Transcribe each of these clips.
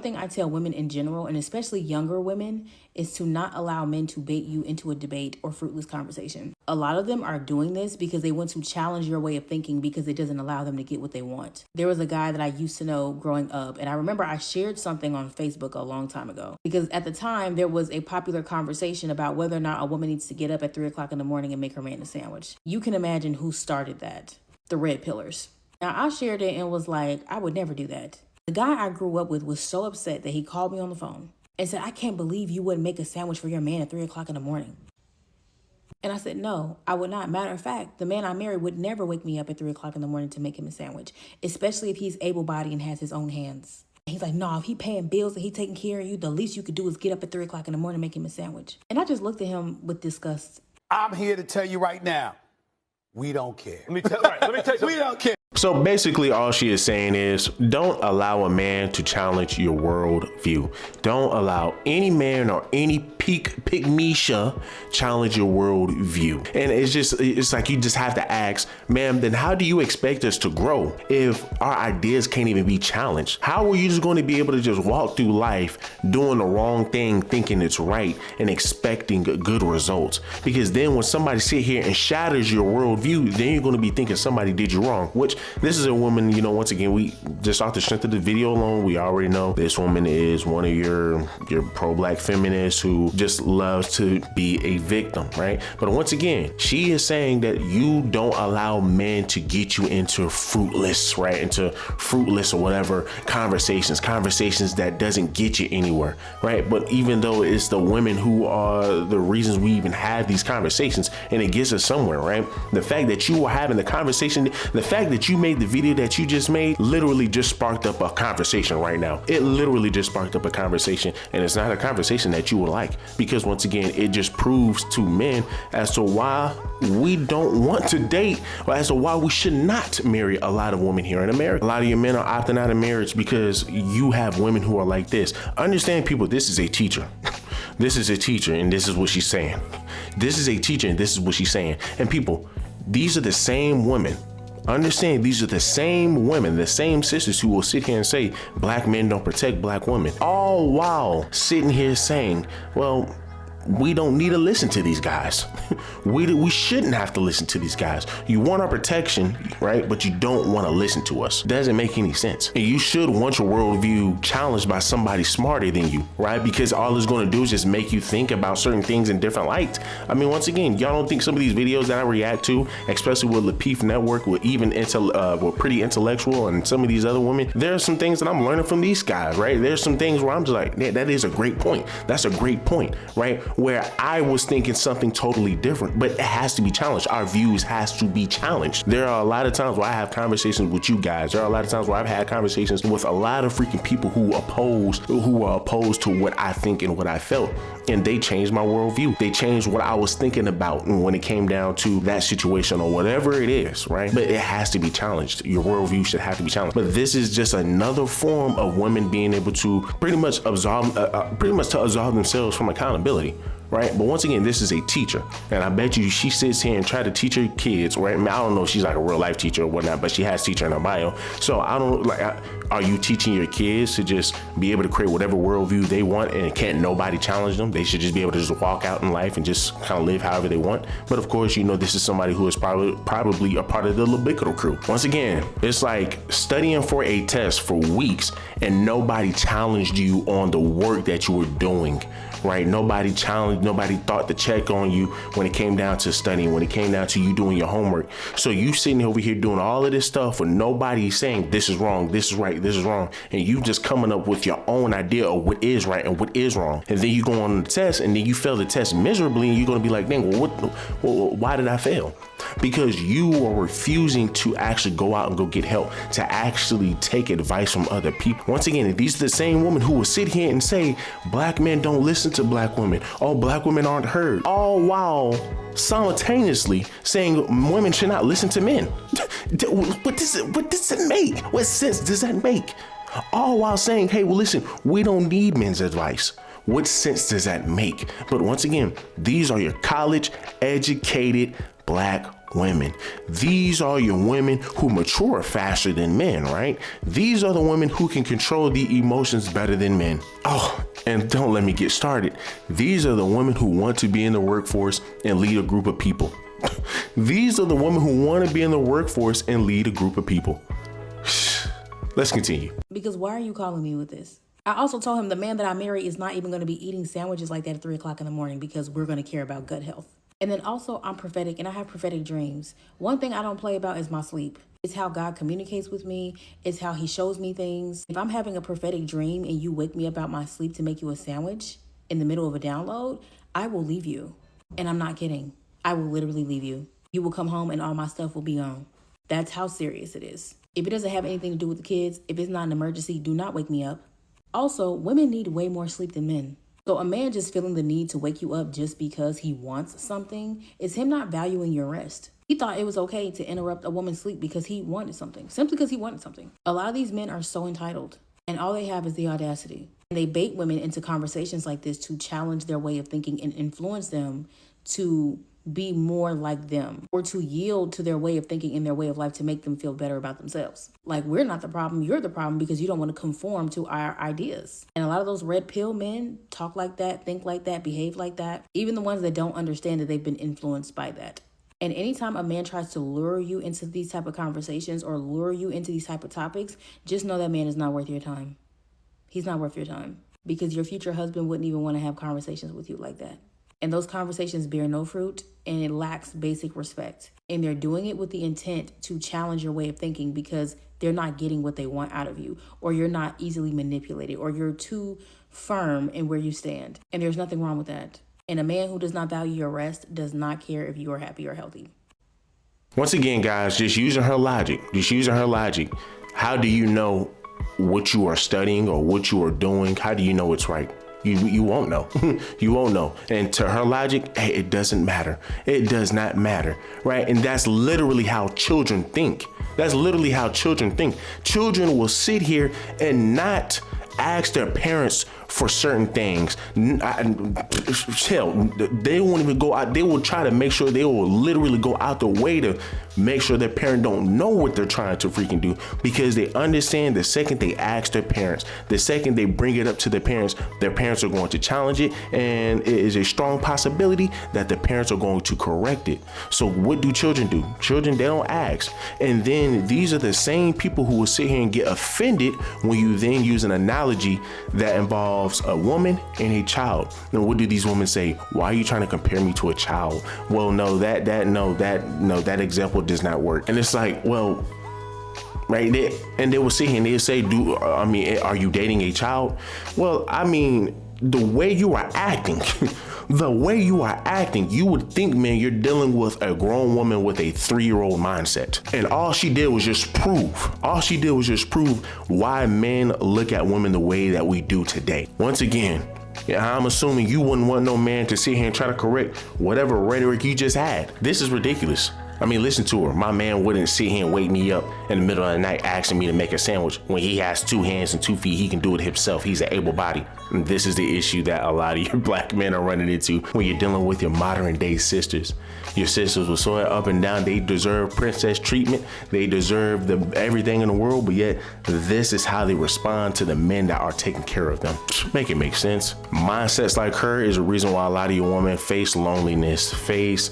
thing I tell women in general, and especially younger women, is to not allow men to bait you into a debate or fruitless conversation. A lot of them are doing this because they want to challenge your way of thinking because it doesn't allow them to get what they want. There was a guy that I used to know growing up, and I remember I shared something on Facebook a long time ago because at the time there was a popular conversation about whether or not a woman needs to get up at 3 o'clock in the morning and make her man a sandwich. You can imagine who started that. The Red Pillars. Now I shared it and was like, I would never do that. The guy I grew up with was so upset that he called me on the phone and said, I can't believe you wouldn't make a sandwich for your man at 3 o'clock in the morning. And I said, no, I would not. Matter of fact, the man I married would never wake me up at 3 o'clock in the morning to make him a sandwich, especially if he's able-bodied and has his own hands. And he's like, no, if he paying bills and he taking care of you, the least you could do is get up at 3 o'clock in the morning and make him a sandwich. And I just looked at him with disgust. I'm here to tell you right now, we don't care. Let me tell you. We don't care. So basically all she is saying is don't allow a man to challenge your worldview. Don't allow any man or any pygmisha challenge your worldview. And it's like you just have to ask, ma'am, then how do you expect us to grow if our ideas can't even be challenged? How are you just going to be able to just walk through life doing the wrong thing, thinking it's right and expecting good results? Because then when somebody sit here and shatters your worldview, then you're going to be thinking somebody did you wrong, which this is a woman, you know, once again, we just off the strength of the video alone, we already know this woman is one of your pro-black feminists who just loves to be a victim, right? But once again, she is saying that you don't allow men to get you into fruitless or whatever conversations that doesn't get you anywhere, right? But even though it's the women who are the reasons we even have these conversations and it gets us somewhere, right? The fact that you were having the conversation, the fact that you made the video that you just made literally just sparked up a conversation right now. It literally just sparked up a conversation, and it's not a conversation that you would like, because once again, it just proves to men as to why we don't want to date, or as to why we should not marry a lot of women here in America. A lot of your men are opting out of marriage because you have women who are like this. Understand, people, this is a teacher. This is a teacher, and this is what she's saying. This is a teacher, and this is what she's saying. And people, these are the same women. Understand, these are the same women, the same sisters who will sit here and say black men don't protect black women, all while sitting here saying, well, we don't need to listen to these guys. We shouldn't have to listen to these guys. You want our protection, right? But you don't want to listen to us. Doesn't make any sense. And you should want your worldview challenged by somebody smarter than you, right? Because all it's going to do is just make you think about certain things in different lights. I mean, once again, y'all don't think some of these videos that I react to, especially with Lapeef Network, with even with Pretty Intellectual and some of these other women, there are some things that I'm learning from these guys, right? There's some things where I'm just like, yeah, that is a great point. That's a great point, right? Where I was thinking something totally different, but it has to be challenged. Our views has to be challenged. There are a lot of times where I have conversations with you guys. There are a lot of times where I've had conversations with a lot of freaking people who are opposed to what I think and what I felt. And they changed my worldview. They changed what I was thinking about when it came down to that situation or whatever it is, right? But it has to be challenged. Your worldview should have to be challenged. But this is just another form of women being able to pretty much absolve themselves from accountability. Right? But once again, this is a teacher. And I bet you she sits here and try to teach her kids, right? I mean, I don't know if she's like a real life teacher or whatnot, but she has teacher in her bio. So I don't are you teaching your kids to just be able to create whatever worldview they want and can't nobody challenge them? They should just be able to just walk out in life and just kind of live however they want. But of course, you know, this is somebody who is probably a part of the libido crew. Once again, it's like studying for a test for weeks and nobody challenged you on the work that you were doing. Right? Nobody thought to check on you when it came down to studying, when it came down to you doing your homework. So you sitting over here doing all of this stuff and nobody saying this is wrong, this is right, this is wrong. And you just coming up with your own idea of what is right and what is wrong. And then you go on the test and then you fail the test miserably and you're going to be like, dang, why did I fail? Because you are refusing to actually go out and go get help, to actually take advice from other people. Once again, these are the same women who will sit here and say black men don't listen to black women. Oh, black women aren't heard. All while simultaneously saying women should not listen to men. What does it make? What sense does that make? All while saying, hey, well, listen, we don't need men's advice. What sense does that make? But once again, these are your college educated black women. These are your women who mature faster than men, right? These are the women who can control the emotions better than men. Oh, and don't let me get started. These are the women who want to be in the workforce and lead a group of people. These are the women who want to be in the workforce and lead a group of people. Let's continue. Because why are you calling me with this? I also told him the man that I marry is not even going to be eating sandwiches like that at 3 o'clock in the morning because we're going to care about gut health. And then also I'm prophetic and I have prophetic dreams. One thing I don't play about is my sleep. It's how God communicates with me. It's how he shows me things. If I'm having a prophetic dream and you wake me up out my sleep to make you a sandwich in the middle of a download, I will leave you. And I'm not kidding. I will literally leave you. You will come home and all my stuff will be gone. That's how serious it is. If it doesn't have anything to do with the kids, if it's not an emergency, do not wake me up. Also, women need way more sleep than men. So a man just feeling the need to wake you up just because he wants something is him not valuing your rest. He thought it was okay to interrupt a woman's sleep because he wanted something, simply because he wanted something. A lot of these men are so entitled and all they have is the audacity. And they bait women into conversations like this to challenge their way of thinking and influence them to be more like them or to yield to their way of thinking in their way of life to make them feel better about themselves. Like, we're not the problem, you're the problem because you don't want to conform to our ideas. And a lot of those red pill men talk like that, think like that, behave like that. Even the ones that don't understand that they've been influenced by that. And anytime a man tries to lure you into these type of conversations or lure you into these type of topics, just know that man is not worth your time. He's not worth your time because your future husband wouldn't even want to have conversations with you like that. And those conversations bear no fruit and it lacks basic respect. And they're doing it with the intent to challenge your way of thinking because they're not getting what they want out of you, or you're not easily manipulated, or you're too firm in where you stand. And there's nothing wrong with that. And a man who does not value your rest does not care if you are happy or healthy. Once again, guys, just using her logic, how do you know what you are studying or what you are doing? How do you know it's right? You won't know. You won't know. And to her logic, hey, it doesn't matter. It does not matter, right? And that's literally how children think. Children will sit here and not ask their parents for certain things. Hell, they won't even go out. They will try to make sure, they will literally go out the way to make sure their parent don't know what they're trying to freaking do, because they understand the second they ask their parents, the second they bring it up to their parents are going to challenge it, and it is a strong possibility that the parents are going to correct it. So what do? Children, they don't ask. And then these are the same people who will sit here and get offended when you then use an analogy that involves a woman and a child. And what do these women say? Why are you trying to compare me to a child? Well, no, that example does not work. And it's like, well, right there, and they will sit here and they'll say, are you dating a child? Well, I mean, the way you are acting, you would think, man, you're dealing with a grown woman with a 3-year-old mindset. And all she did was just prove why men look at women the way that we do today. Once again, I'm assuming you wouldn't want no man to sit here and try to correct whatever rhetoric you just had. This is ridiculous. I mean, listen to her. My man wouldn't sit here and wake me up in the middle of the night asking me to make a sandwich when he has 2 hands and 2 feet. He can do it himself. He's an able body. And this is the issue that a lot of your black men are running into when you're dealing with your modern day sisters. Your sisters will sort up and down. They deserve princess treatment. They deserve everything in the world. But yet this is how they respond to the men that are taking care of them. Make it make sense. Mindsets like her is a reason why a lot of your women face loneliness, face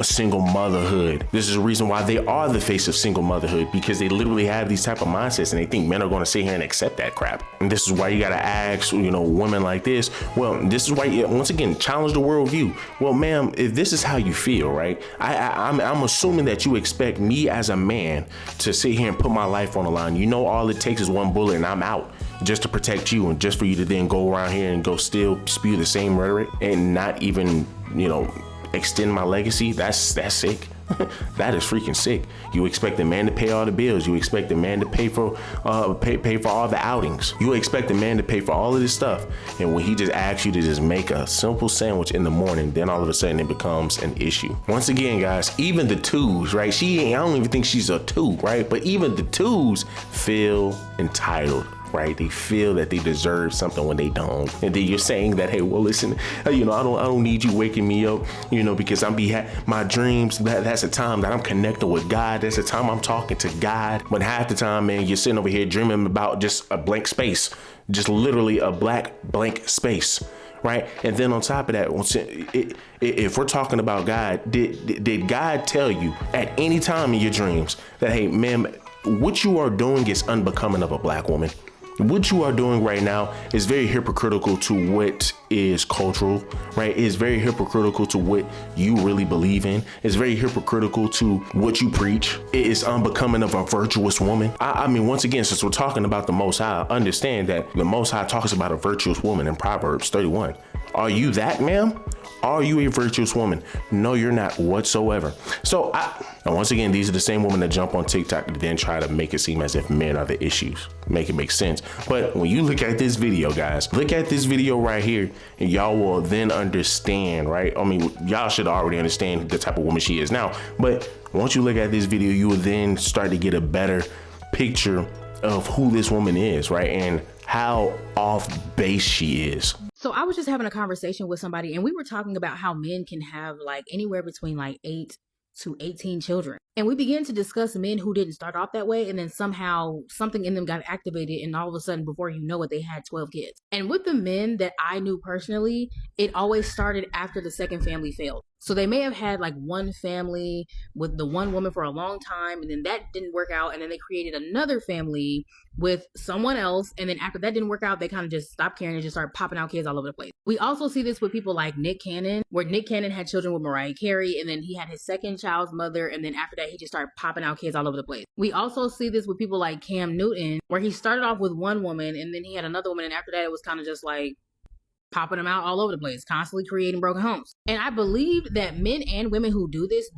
single motherhood. This is a reason why they are the face of single motherhood, because they literally have these type of mindsets and they think men are going to sit here and accept that crap. And this is why you got to ask, women like this. Well, this is why, once again, challenge the worldview. Well, ma'am, if this is how you feel, right? I'm assuming that you expect me as a man to sit here and put my life on the line. All it takes is one bullet and I'm out, just to protect you, and just for you to then go around here and go still spew the same rhetoric and not even, extend my legacy. That's sick. That is freaking sick. You expect the man to pay all the bills. You expect the man to pay for pay for all the outings. You expect the man to pay for all of this stuff. And when he just asks you to just make a simple sandwich in the morning, then all of a sudden it becomes an issue. Once again, guys, even the twos, right? I don't even think she's a two, right? But even the twos feel entitled. right? They feel that they deserve something when they don't. And then you're saying that, hey, well, listen, I don't need you waking me up, because my dreams, that's a time that I'm connecting with God. That's a time I'm talking to God. But half the time, man, you're sitting over here dreaming about just a blank space, just literally a black blank space. Right. And then on top of that, if we're talking about God, did God tell you at any time in your dreams that, hey, ma'am, what you are doing is unbecoming of a black woman? What you are doing right now is very hypocritical to what is cultural, right? It's very hypocritical to what you really believe in. It's very hypocritical to what you preach. It is unbecoming of a virtuous woman. I mean, once again, since we're talking about the Most High, understand that the Most High talks about a virtuous woman in Proverbs 31. Are you that, ma'am? Are you a virtuous woman? No, you're not whatsoever. So and once again, these are the same women that jump on TikTok and then try to make it seem as if men are the issues. Make it make sense. But when you look at this video, guys, look at this video right here, and y'all will then understand, right? I mean, y'all should already understand the type of woman she is now. But once you look at this video, you will then start to get a better picture of who this woman is, right? And how off base she is. So I was just having a conversation with somebody, and we were talking about how men can have like anywhere between like 8 to 18 children. And we began to discuss men who didn't start off that way, and then somehow something in them got activated, and all of a sudden, before you know it, they had 12 kids. And with the men that I knew personally, it always started after the second family failed. So they may have had like one family with the one woman for a long time, and then that didn't work out, and then they created another family with someone else, and then after that didn't work out, they kind of just stopped caring and just started popping out kids all over the place. We also see this with people like Nick Cannon, where Nick Cannon had children with Mariah Carey, and then he had his second child's mother, and then after that he just started popping out kids all over the place. We also see this with people like Cam Newton, where he started off with one woman, and then he had another woman, and after that it was kind of just like popping them out all over the place, constantly creating broken homes. And I believe that men and women who do this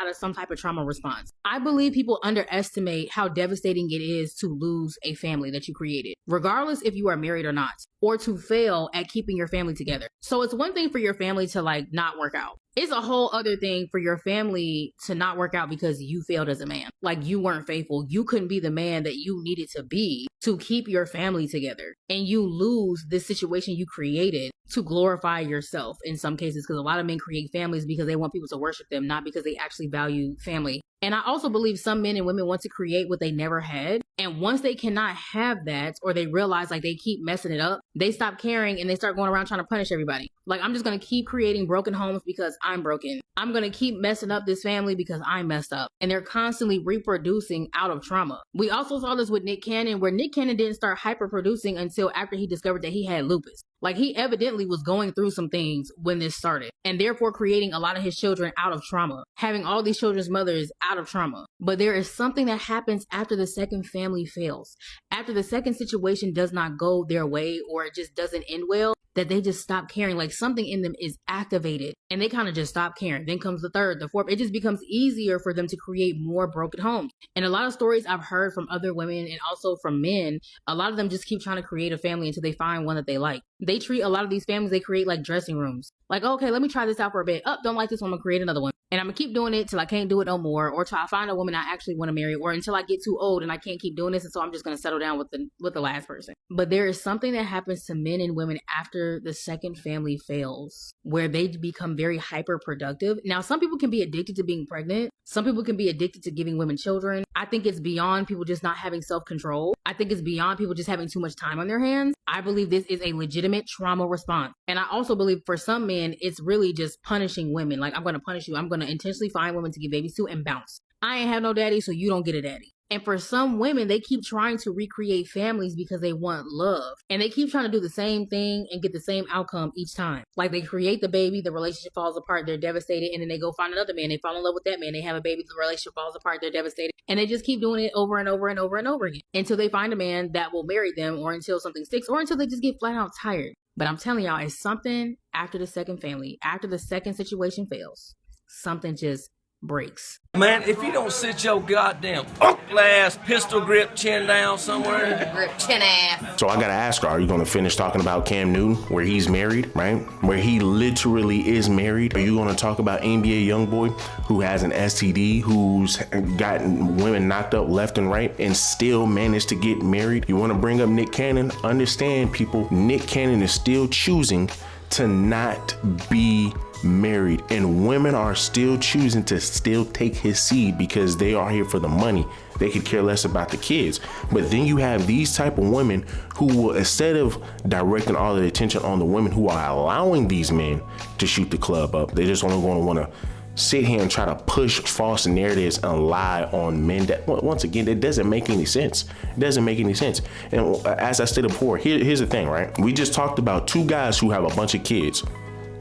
out of some type of trauma response. I believe people underestimate how devastating it is to lose a family that you created, regardless if you are married or not, or to fail at keeping your family together. So it's one thing for your family to like not work out. It's a whole other thing for your family to not work out because you failed as a man. Like you weren't faithful. You couldn't be the man that you needed to be to keep your family together. And you lose this situation you created to glorify yourself in some cases, because a lot of men create families because they want people to worship them, not because they actually value family. And I also believe some men and women want to create what they never had. And once they cannot have that, or they realize like they keep messing it up, they stop caring and they start going around trying to punish everybody. Like, I'm just going to keep creating broken homes because I'm broken. I'm going to keep messing up this family because I'm messed up. And they're constantly reproducing out of trauma. We also saw this with Nick Cannon, where Nick Cannon didn't start hyperproducing until after he discovered that he had lupus. Like, he evidently was going through some things when this started, and therefore creating a lot of his children out of trauma, having all these children's mothers out of trauma. But there is something that happens after the second family fails, after the second situation does not go their way, or it just doesn't end well, that they just stop caring. Like something in them is activated and they kind of just stop caring. Then comes the third, the fourth. It just becomes easier for them to create more broken homes. And a lot of stories I've heard from other women and also from men, a lot of them just keep trying to create a family until they find one that they like. They treat a lot of these families, they create like dressing rooms. Like, okay, let me try this out for a bit. Oh, don't like this one, I'm gonna create another one. And I'm gonna keep doing it till I can't do it no more, or till I find a woman I actually want to marry, or until I get too old and I can't keep doing this, and so I'm just gonna settle down with the last person. But there is something that happens to men and women after the second family fails, where they become very hyper productive. Now, some people can be addicted to being pregnant. Some people can be addicted to giving women children. I think it's beyond people just not having self-control. I think it's beyond people just having too much time on their hands. I believe this is a legitimate trauma response. And I also believe for some men, it's really just punishing women. Like, I'm going to punish you. I'm going to intentionally find women to give babies to and bounce. I ain't have no daddy, so you don't get a daddy. And for some women, they keep trying to recreate families because they want love. And they keep trying to do the same thing and get the same outcome each time. Like, they create the baby, the relationship falls apart, they're devastated, and then they go find another man. They fall in love with that man, they have a baby, the relationship falls apart, they're devastated. And they just keep doing it over and over and over and over again until they find a man that will marry them, or until something sticks, or until they just get flat out tired. But I'm telling y'all, it's something after the second family, after the second situation fails, something just breaks. Man, if you don't sit your goddamn uncle ass pistol grip chin down somewhere. Grip chin ass. So I gotta ask her, are you gonna finish talking about Cam Newton, where he's married, right? Where he literally is married? Are you gonna talk about NBA YoungBoy, who has an STD, who's gotten women knocked up left and right, and still managed to get married? You wanna bring up Nick Cannon? Understand, people, Nick Cannon is still choosing to not be married, and women are still choosing to still take his seed because they are here for the money. They could care less about the kids. But then you have these type of women who will, instead of directing all the attention on the women who are allowing these men to shoot the club up, they just only going to want to sit here and try to push false narratives and lie on men that, once again, it doesn't make any sense. It doesn't make any sense. And as I stated before, here's the thing, right? We just talked about two guys who have a bunch of kids,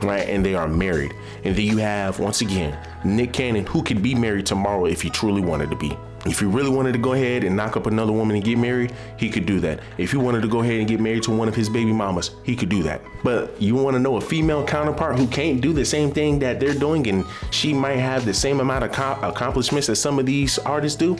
right? And they are married. And then you have, once again, Nick Cannon, who could be married tomorrow if he truly wanted to be. If he really wanted to go ahead and knock up another woman and get married, he could do that. If he wanted to go ahead and get married to one of his baby mamas, he could do that. But you want to know a female counterpart who can't do the same thing that they're doing, and she might have the same amount of accomplishments that some of these artists do?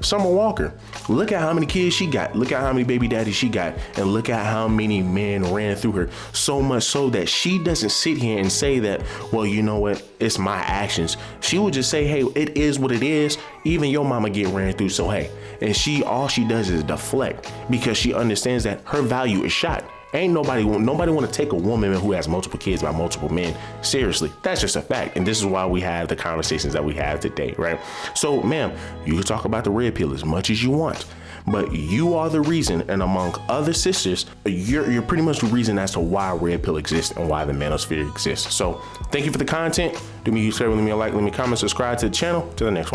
Summer Walker. Look at how many kids she got. Look at how many baby daddies she got. And look at how many men ran through her. So much so that she doesn't sit here and say that, well, you know what? It's my actions. She would just say, hey, it is what it is. Even your mama get ran through. So, hey, and all she does is deflect because she understands that her value is shot. Ain't nobody want to take a woman who has multiple kids by multiple men seriously. That's just a fact. And this is why we have the conversations that we have today, right? So, ma'am, you can talk about the red pill as much as you want, but you are the reason, and among other sisters, you're pretty much the reason as to why red pill exists and why the manosphere exists. So thank you for the content. Do me a huge favor, leave me a like, leave me a comment, subscribe to the channel. To the next one.